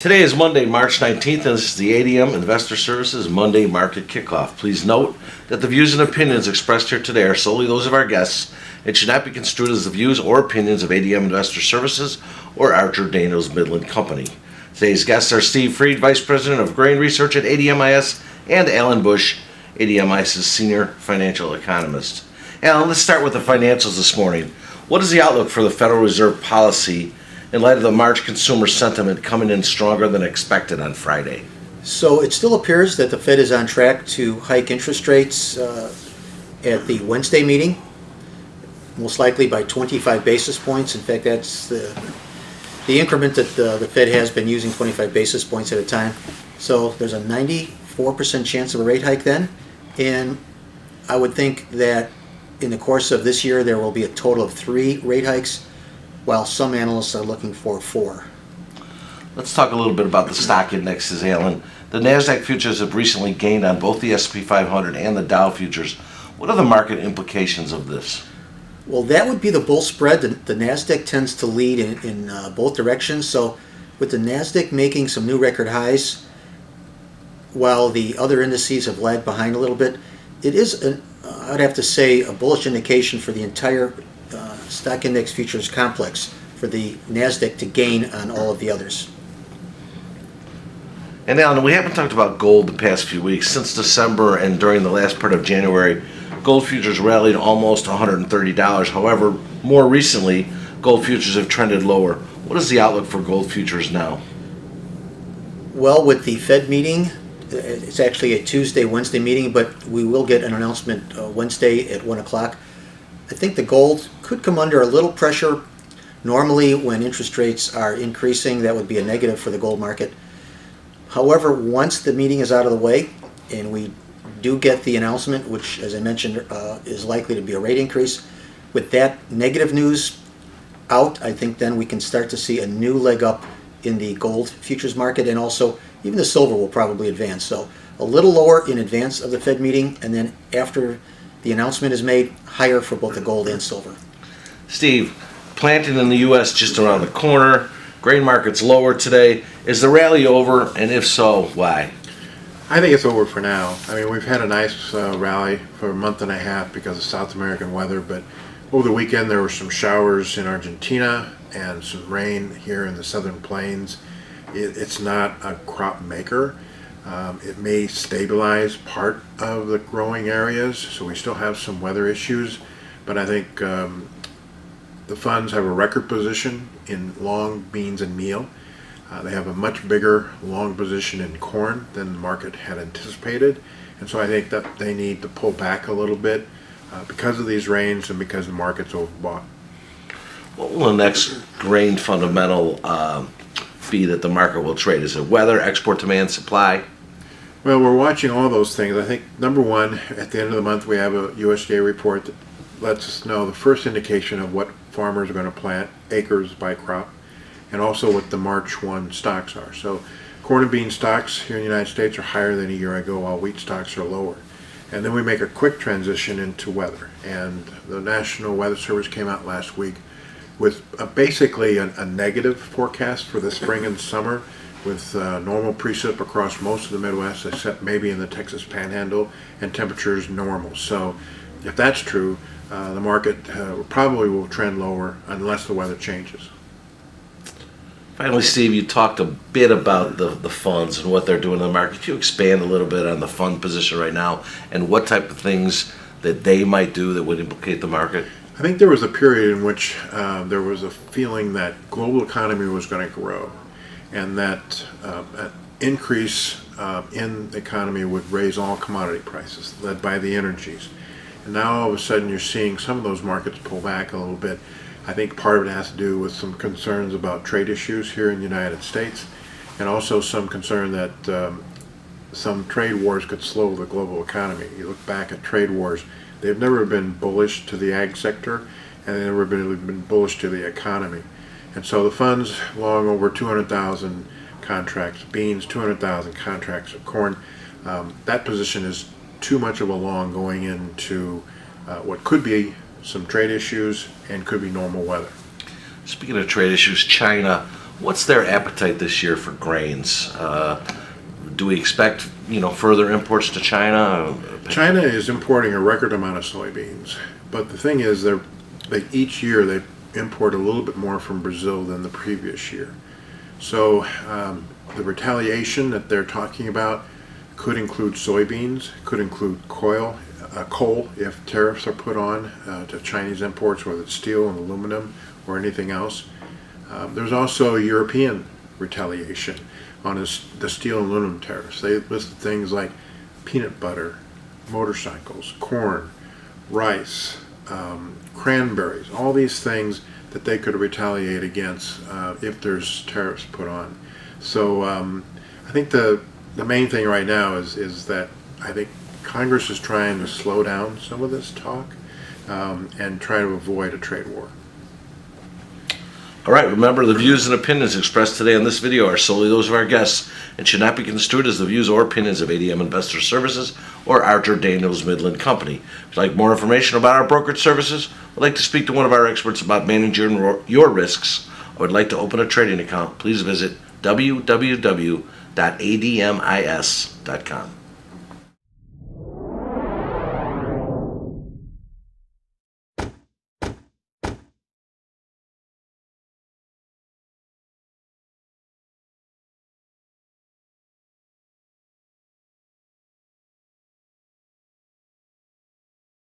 Today is Monday, March 19th, and this is the ADM Investor Services Monday Market Kickoff. Please note that the views and opinions expressed here today are solely those of our guests and should not be construed as the views or opinions of ADM Investor Services or Archer Daniels Midland Company. Today's guests are Steve Freed, Vice President of Grain Research at ADMIS, and Alan Bush, ADMIS's Senior Financial Economist. Alan, let's start with the financials this morning. What is the outlook for the Federal Reserve policy in light of the March consumer sentiment coming in stronger than expected on Friday? So it still appears that the Fed is on track to hike interest rates at the Wednesday meeting, most likely by 25 basis points. In fact, that's the increment that the Fed has been using, 25 basis points at a time. So there's a 94% chance of a rate hike then. And I would think that in the course of this year, there will be a total of 3 rate hikes, while some analysts are looking for 4. Let's talk a little bit about the stock indexes, Alan. The NASDAQ futures have recently gained on both the S&P 500 and the Dow futures. What are the market implications of this? Well, that would be the bull spread. The NASDAQ tends to lead in both directions. So with the NASDAQ making some new record highs, while the other indices have lagged behind a little bit, it is, I'd have to say, a bullish indication for the entire stock index futures complex for the NASDAQ to gain on all of the others. And Alan, we haven't talked about gold the past few weeks. Since December and during the last part of January, gold futures rallied almost $130. However, more recently, gold futures have trended lower. What is the outlook for gold futures now? Well, with the Fed meeting, it's actually a Tuesday, Wednesday meeting, but we will get an announcement Wednesday at 1 o'clock. I think the gold could come under a little pressure. Normally, when interest rates are increasing, that would be a negative for the gold market. However, once the meeting is out of the way and we do get the announcement, which, as I mentioned, is likely to be a rate increase, with that negative news out, I think then we can start to see a new leg up in the gold futures market, and also even the silver will probably advance. So a little lower in advance of the Fed meeting, and then after the announcement is made, higher for both the gold and silver. Steve, planting in the U.S. just around the corner. Grain market's lower today. Is the rally over, and if so, why? I think it's over for now. I mean, we've had a nice rally for a month and a half because of South American weather, but over the weekend there were some showers in Argentina and some rain here in the southern plains. It's not a crop maker. It may stabilize part of the growing areas, so we still have some weather issues, but I think the funds have a record position in long beans and meal. They have a much bigger long position in corn than the market had anticipated, and so I think that they need to pull back a little bit because of these rains and because the market's overbought. What will the next grain fundamental be that the market will trade? Is it weather, export demand, supply? Well, we're watching all those things. I think, number one, at the end of the month we have a USDA report that lets us know the first indication of what farmers are going to plant, acres by crop, and also what the March 1 stocks are. So corn and bean stocks here in the United States are higher than a year ago, while wheat stocks are lower. And then we make a quick transition into weather. And the National Weather Service came out last week with basically a negative forecast for the spring and summer, with normal precip across most of the Midwest, except maybe in the Texas Panhandle, and temperatures normal. So if that's true, the market probably will trend lower unless the weather changes. Finally, Steve, you talked a bit about the funds and what they're doing in the market. Could you expand a little bit on the fund position right now and what type of things that they might do that would implicate the market? I think there was a period in which there was a feeling that global economy was going to grow, and that an increase in the economy would raise all commodity prices, led by the energies. And now all of a sudden you're seeing some of those markets pull back a little bit. I think part of it has to do with some concerns about trade issues here in the United States, and also some concern that some trade wars could slow the global economy. You look back at trade wars, they've never been bullish to the ag sector, and they've never been bullish to the economy. And so the funds long over 200,000 contracts, beans, 200,000 contracts of corn. That position is too much of a long going into what could be some trade issues and could be normal weather. Speaking of trade issues, China, What's their appetite this year for grains? Do we expect, further imports to China? China is importing a record amount of soybeans, but the thing is, each year they import a little bit more from Brazil than the previous year. So the retaliation that they're talking about could include soybeans, could include coal if tariffs are put on to Chinese imports, whether it's steel and aluminum or anything else. There's also European retaliation on the steel and aluminum tariffs. They listed things like peanut butter, motorcycles, corn, rice, cranberries, all these things that they could retaliate against if there's tariffs put on. So I think the main thing right now is that I think Congress is trying to slow down some of this talk and try to avoid a trade war. All right, remember, the views and opinions expressed today on this video are solely those of our guests and should not be construed as the views or opinions of ADM Investor Services or Archer Daniels Midland Company. If you'd like more information about our brokerage services, would like to speak to one of our experts about managing your risks, or would like to open a trading account, please visit www.admis.com.